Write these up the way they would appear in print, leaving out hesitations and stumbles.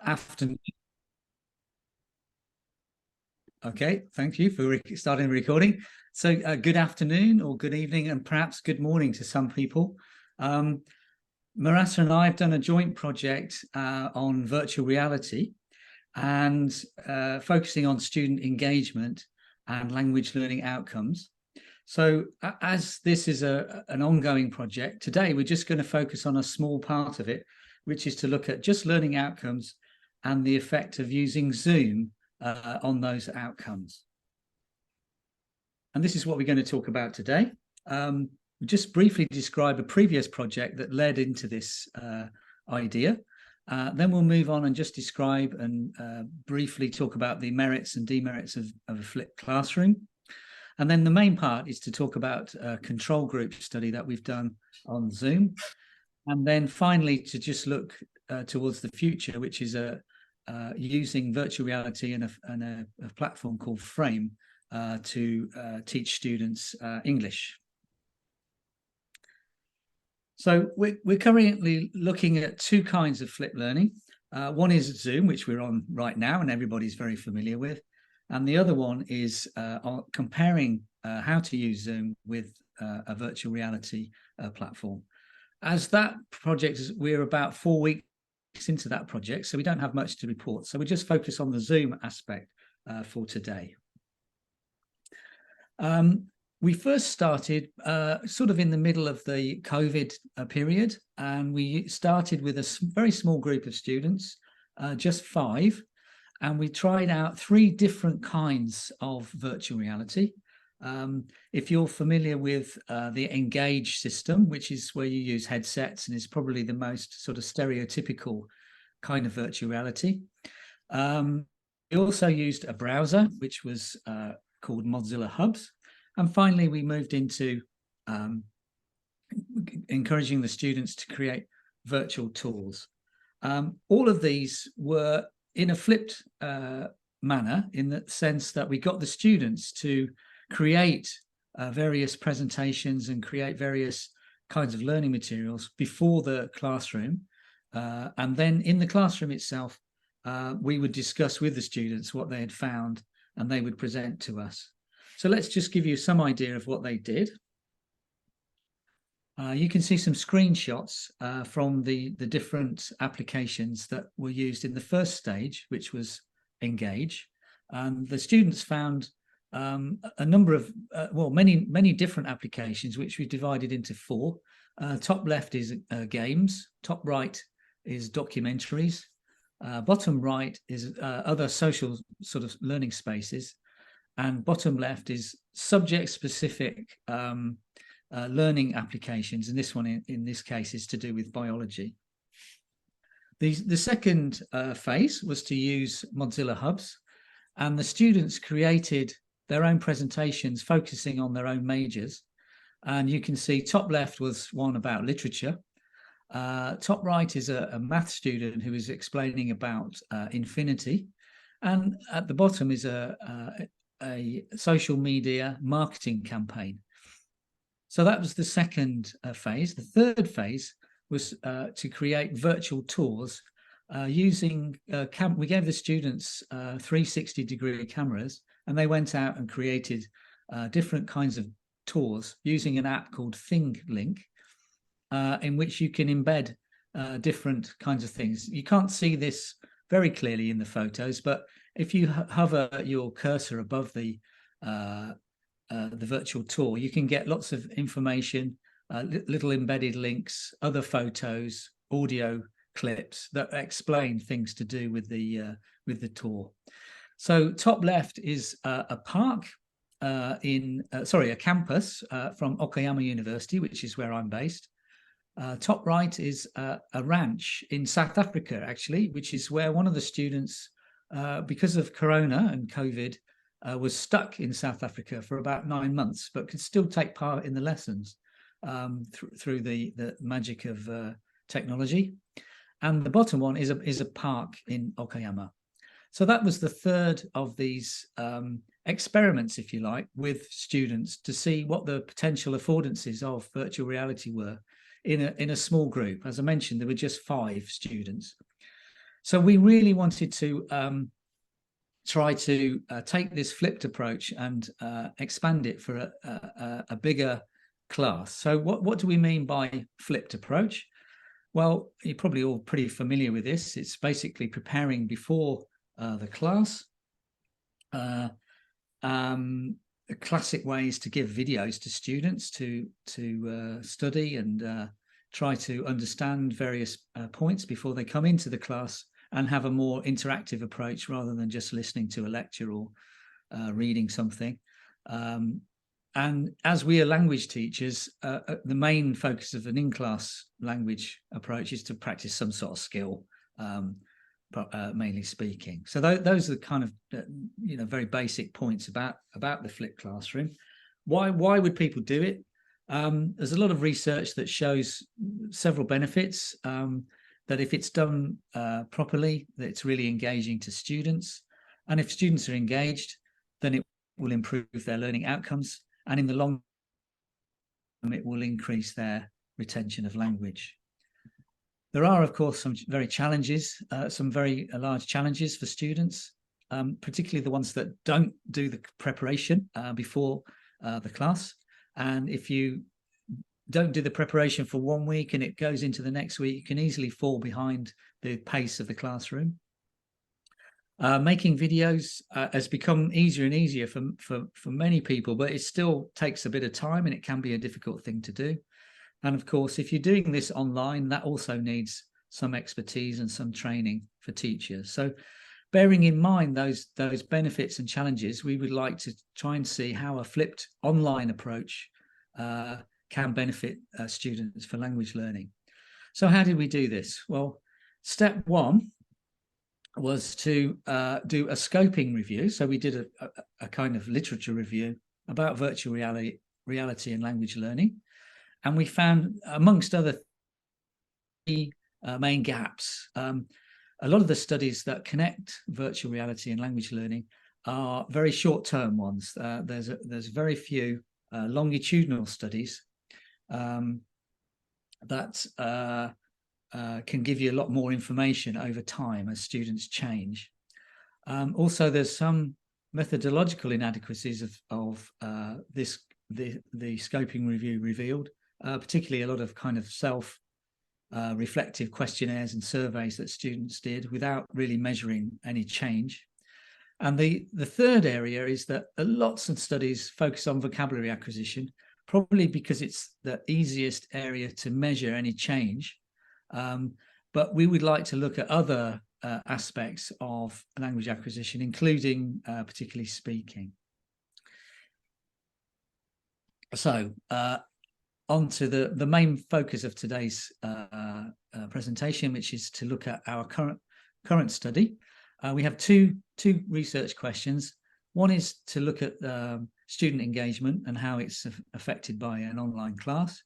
Afternoon. Okay, thank you for starting the recording. So good afternoon or good evening and perhaps good morning to some people. Mehrasa and I have done a joint project on virtual reality and focusing on student engagement and language learning outcomes. So as this is an ongoing project, today we're just going to focus on a small part of it, which is to look at just learning outcomes and the effect of using Zoom on those outcomes. And this is what we're going to talk about today. Just briefly describe a previous project that led into this idea. Then we'll move on and just describe and briefly talk about the merits and demerits of a flipped classroom. And then the main part is to talk about a control group study that we've done on Zoom. And then finally, to just look towards the future, which is using virtual reality and a platform called Frame to teach students English. So we're currently looking at two kinds of flipped learning. One is Zoom, which we're on right now and everybody's very familiar with. And the other one is comparing how to use Zoom with a virtual reality platform. As that project, we're about 4 weeks into that project, so we don't have much to report. So we just focus on the Zoom aspect for today. We first started sort of in the middle of the COVID period, and we started with a very small group of students, just 5. And we tried out 3 different kinds of virtual reality. If you're familiar with the Engage system, which is where you use headsets and is probably the most sort of stereotypical kind of virtual reality. We also used a browser, which was called Mozilla Hubs. And finally, we moved into encouraging the students to create virtual tours. All of these were in a flipped manner, in the sense that we got the students to create various presentations and create various kinds of learning materials before the classroom. And then in the classroom itself, we would discuss with the students what they had found and they would present to us. So let's just give you some idea of what they did. You can see some screenshots from the different applications that were used in the first stage, which was Engage. The students found a number of, many different applications, which we divided into 4. Top left is games, top right is documentaries, bottom right is other social sort of learning spaces, and bottom left is subject-specific learning applications, and this one in this case is to do with biology. The second phase was to use Mozilla Hubs, and the students created their own presentations focusing on their own majors. And you can see top left was one about literature. Top right is a math student who is explaining about infinity. And at the bottom is a social media marketing campaign. So that was the second phase. The third phase was to create virtual tours using, we gave the students 360-degree cameras, and they went out and created different kinds of tours using an app called ThingLink, in which you can embed different kinds of things. You can't see this very clearly in the photos, but if you hover your cursor above the virtual tour, you can get lots of information, little embedded links, other photos, audio clips that explain things to do with the tour. So top left is a park a campus from Okayama University, which is where I'm based. Top right is a ranch in South Africa, actually, which is where one of the students, because of Corona and COVID, was stuck in South Africa for about 9 months, but could still take part in the lessons through the magic of technology. And the bottom one is a park in Okayama. So that was the third of these experiments, if you like, with students to see what the potential affordances of virtual reality were in a small group. As I mentioned, there were just 5 students. So we really wanted to try to take this flipped approach and expand it for a bigger class. So what do we mean by flipped approach? Well, you're probably all pretty familiar with this. It's basically preparing before the class. A classic way is to give videos to students to study and try to understand various points before they come into the class, and have a more interactive approach rather than just listening to a lecture or reading something. And as we are language teachers, the main focus of an in-class language approach is to practice some sort of skill, mainly speaking. So those are the kind of very basic points about the flipped classroom. Why would people do it? There's a lot of research that shows several benefits. That if it's done properly, that it's really engaging to students. And if students are engaged, then it will improve their learning outcomes. And in the long term, it will increase their retention of language. There are, of course, some very large challenges for students, particularly the ones that don't do the preparation before the class. And if you don't do the preparation for 1 week and it goes into the next week, you can easily fall behind the pace of the classroom. Making videos has become easier and easier for many people, but it still takes a bit of time and it can be a difficult thing to do. And of course, if you're doing this online, that also needs some expertise and some training for teachers. So bearing in mind those benefits and challenges, we would like to try and see how a flipped online approach can benefit students for language learning. So how did we do this? Well, step one was to do a scoping review. So we did a kind of literature review about virtual reality and language learning. And we found, amongst other main gaps, a lot of the studies that connect virtual reality and language learning are very short-term ones. There's very few longitudinal studies that can give you a lot more information over time as students change. Also, there's some methodological inadequacies of the scoping review revealed, particularly a lot of kind of self-reflective questionnaires and surveys that students did without really measuring any change. And the third area is that lots of studies focus on vocabulary acquisition, probably because it's the easiest area to measure any change. But we would like to look at other aspects of language acquisition, including particularly speaking. So on to the main focus of today's presentation, which is to look at our current study. We have two research questions. One is to look at student engagement and how it's affected by an online class.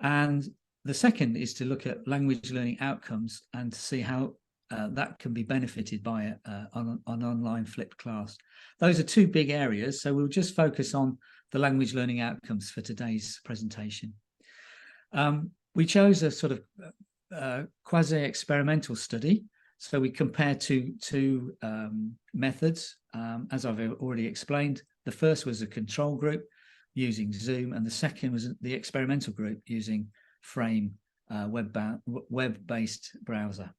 And the second is to look at language learning outcomes and to see how that can be benefited by an online flipped class. Those are two big areas, so we'll just focus on the language learning outcomes for today's presentation. We chose a sort of quasi-experimental study. So we compared two methods, as I've already explained. The first was a control group using Zoom, and the second was the experimental group using Frame web-based browser.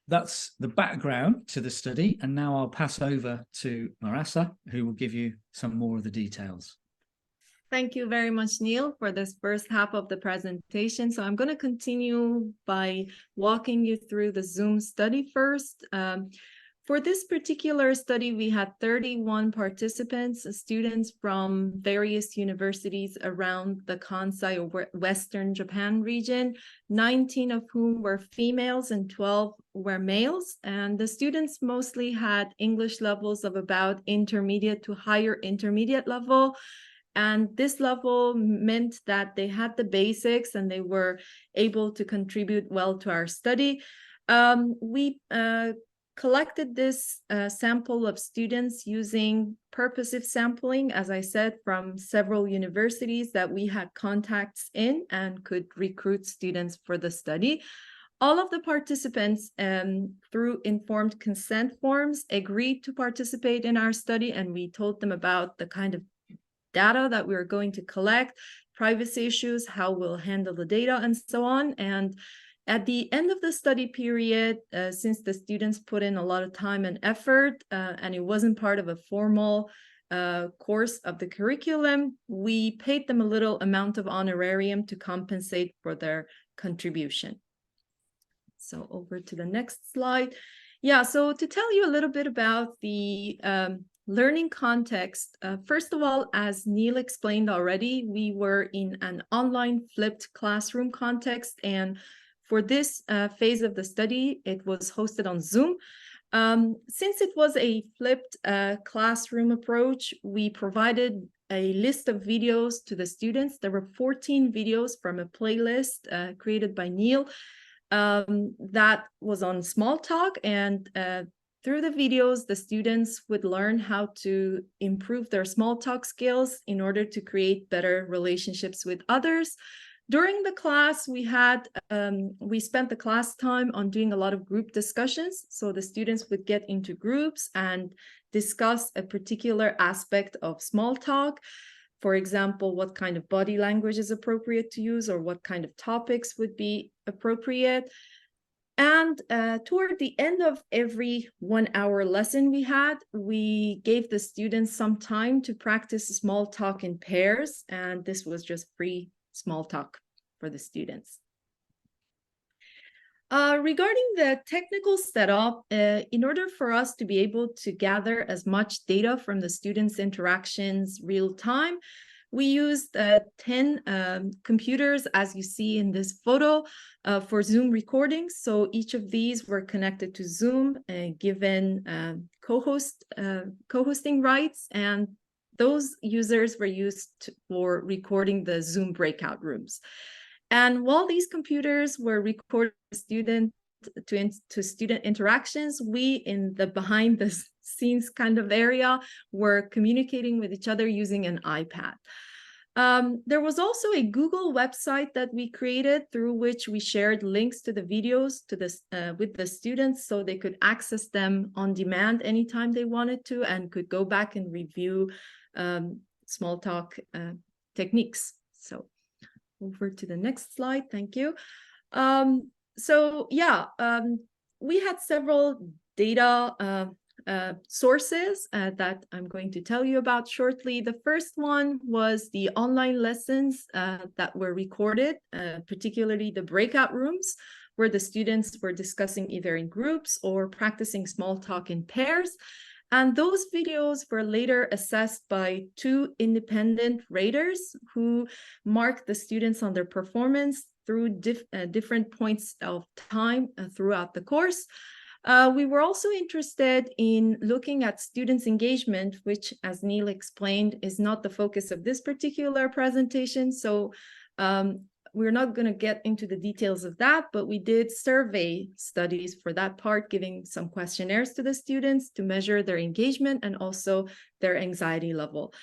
That's the background to the study, and now I'll pass over to Mehrasa, who will give you some more of the details. Thank you very much, Neil, for this first half of the presentation. So I'm going to continue by walking you through the Zoom study first. For this particular study, we had 31 participants, students from various universities around the Kansai or Western Japan region, 19 of whom were females and 12 were males. And the students mostly had English levels of about intermediate to higher intermediate level. And this level meant that they had the basics and they were able to contribute well to our study. We collected this sample of students using purposive sampling, as I said, from several universities that we had contacts in and could recruit students for the study. All of the participants, through informed consent forms, agreed to participate in our study, and we told them about the kind of data that we were going to collect, privacy issues, how we'll handle the data, and so on. And at the end of the study period, since the students put in a lot of time and effort, and it wasn't part of a formal course of the curriculum, we paid them a little amount of honorarium to compensate for their contribution. So over to the next slide. Yeah, so to tell you a little bit about the learning context, first of all, as Neil explained already, we were in an online flipped classroom context, and for this phase of the study, it was hosted on Zoom. Since it was a flipped classroom approach, we provided a list of videos to the students. There were 14 videos from a playlist created by Neil that was on small talk, and through the videos, the students would learn how to improve their small talk skills in order to create better relationships with others. During the class, we spent the class time on doing a lot of group discussions. So the students would get into groups and discuss a particular aspect of small talk. For example, what kind of body language is appropriate to use, or what kind of topics would be appropriate. And toward the end of every 1 hour lesson we gave the students some time to practice small talk in pairs. And this was just free small talk for the students. Regarding the technical setup, in order for us to be able to gather as much data from the students' interactions real time, we used 10 computers, as you see in this photo, for Zoom recordings. So each of these were connected to Zoom, given co-hosting rights, and those users were used for recording the Zoom breakout rooms. And while these computers were recording student to student interactions, we, in the behind the scenes kind of area, were communicating with each other using an iPad. There was also a Google website that we created, through which we shared links to the videos with the students, so they could access them on demand anytime they wanted to, and could go back and review small talk techniques. So over to the next slide. Thank you. We had several data sources that I'm going to tell you about shortly. The first one was the online lessons that were recorded, particularly the breakout rooms, where the students were discussing either in groups or practicing small talk in pairs. And those videos were later assessed by 2 independent raters who marked the students on their performance through different points of time throughout the course. We were also interested in looking at students' engagement, which, as Neil explained, is not the focus of this particular presentation. So we're not going to get into the details of that, but we did survey studies for that part, giving some questionnaires to the students to measure their engagement and also their anxiety level.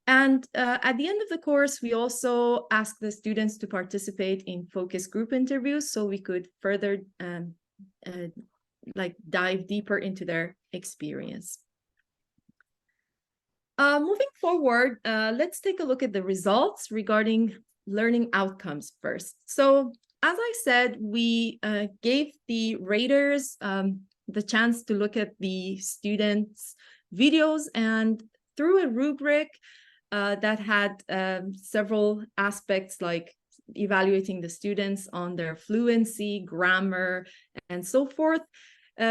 And at the end of the course, we also asked the students to participate in focus group interviews, so we could further dive deeper into their experience. Moving forward, let's take a look at the results regarding learning outcomes first. So as I said, we gave the raters the chance to look at the students' videos, and through a rubric that had several aspects, like evaluating the students on their fluency, grammar, and so forth,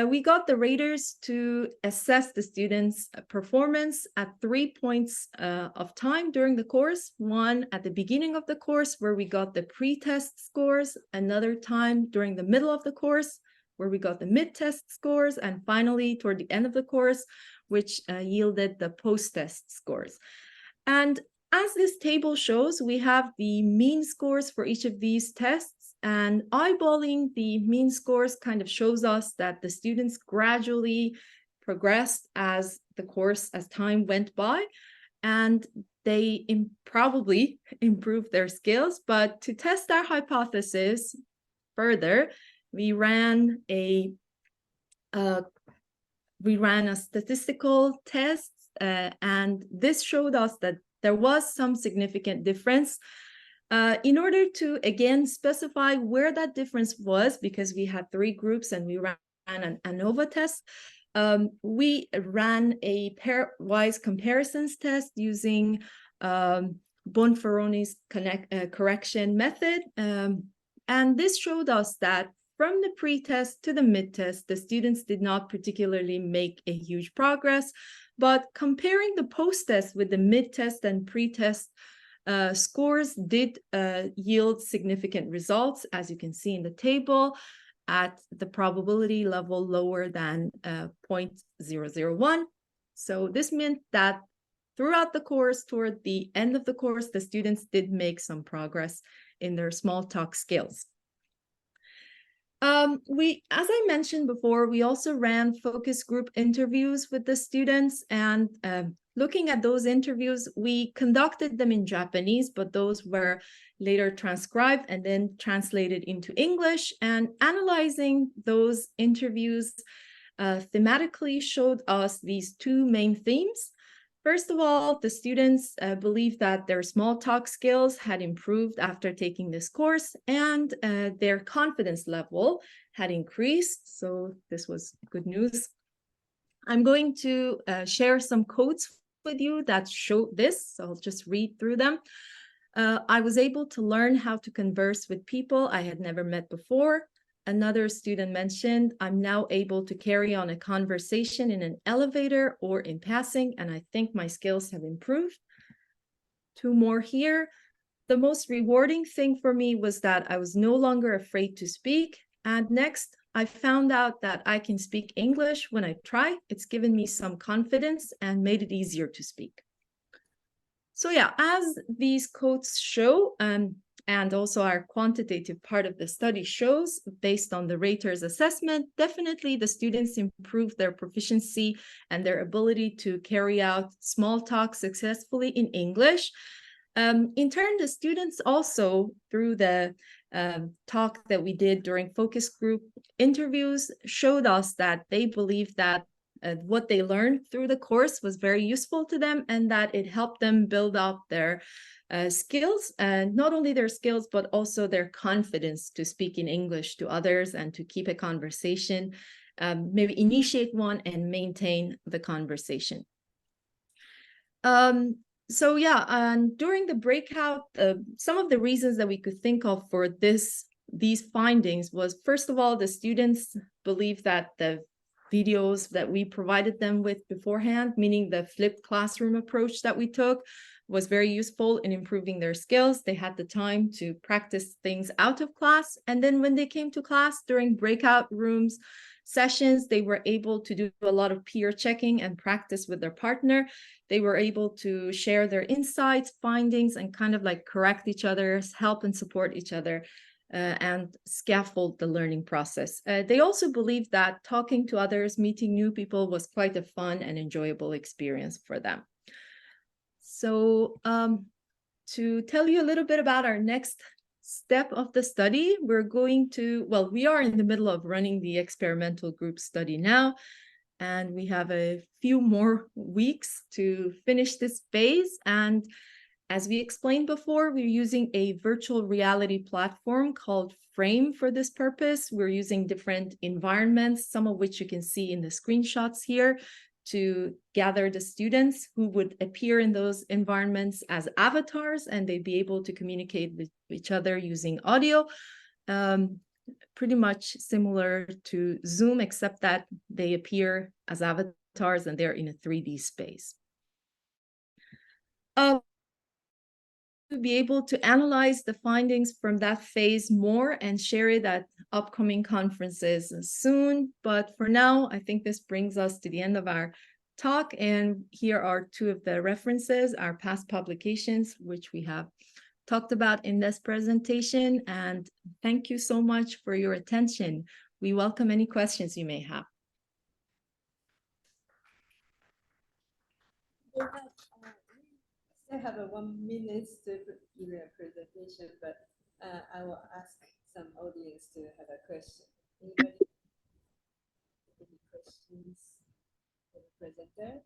we got the raters to assess the students' performance at 3 points of time during the course. One at the beginning of the course, where we got the pre-test scores, another time during the middle of the course, where we got the mid-test scores, and finally toward the end of the course, which yielded the post-test scores. And as this table shows, we have the mean scores for each of these tests, and eyeballing the mean scores kind of shows us that the students gradually progressed as time went by, and they probably improved their skills. But to test our hypothesis further, we ran a statistical test, and this showed us that there was some significant difference. In order to, again, specify where that difference was, because we had 3 groups and we ran an ANOVA test, we ran a pairwise comparisons test using Bonferroni's correction method. And this showed us that from the pre-test to the mid-test, the students did not particularly make a huge progress, but comparing the post-test with the mid-test and pre-test scores did yield significant results, as you can see in the table, at the probability level lower than 0.001. So this meant that throughout the course, toward the end of the course, the students did make some progress in their small talk skills. As I mentioned before, we also ran focus group interviews with the students, and looking at those interviews, we conducted them in Japanese, but those were later transcribed and then translated into English. And analyzing those interviews thematically showed us these 2 main themes. First of all, the students believed that their small talk skills had improved after taking this course, and their confidence level had increased. So this was good news. I'm going to share some quotes with you that show this, so I'll just read through them. I was able to learn how to converse with people I had never met before. Another student mentioned, I'm now able to carry on a conversation in an elevator or in passing, and I think my skills have improved. 2 more here. The most rewarding thing for me was that I was no longer afraid to speak. And next, I found out that I can speak English when I try. It's given me some confidence and made it easier to speak. So yeah, as these quotes show, and also our quantitative part of the study shows, based on the raters assessment, definitely the students improved their proficiency and their ability to carry out small talk successfully in English. In turn, the students also, through the talk that we did during focus group interviews, showed us that they believe that what they learned through the course was very useful to them, and that it helped them build up their skills, and not only their skills, but also their confidence to speak in English to others and to keep a conversation, maybe initiate one and maintain the conversation. So yeah, and during the breakout, some of the reasons that we could think of for these findings was, first of all, the students believe that the videos that we provided them with beforehand, meaning the flipped classroom approach that we took, was very useful in improving their skills. They had the time to practice things out of class. And then when they came to class during breakout rooms sessions, they were able to do a lot of peer checking and practice with their partner. They were able to share their insights, findings, and kind of like correct each other, help and support each other, and scaffold the learning process. They also believed that talking to others, meeting new people, was quite a fun and enjoyable experience for them. So to tell you a little bit about our next step of the study, we are in the middle of running the experimental group study now, and we have a few more weeks to finish this phase. And as we explained before, we're using a virtual reality platform called Frame for this purpose. We're using different environments, some of which you can see in the screenshots here, to gather the students who would appear in those environments as avatars, and they'd be able to communicate with each other using audio. Pretty much similar to Zoom, except that they appear as avatars and they're in a 3D space. To be able to analyze the findings from that phase more and share it at upcoming conferences soon. But for now, I think this brings us to the end of our talk. And here are 2 of the references, our past publications, which we have talked about in this presentation. And thank you so much for your attention. We welcome any questions you may have. I have 1 minute to give a presentation, but I will ask some audience to have a question. Anybody? Any questions for the presenter?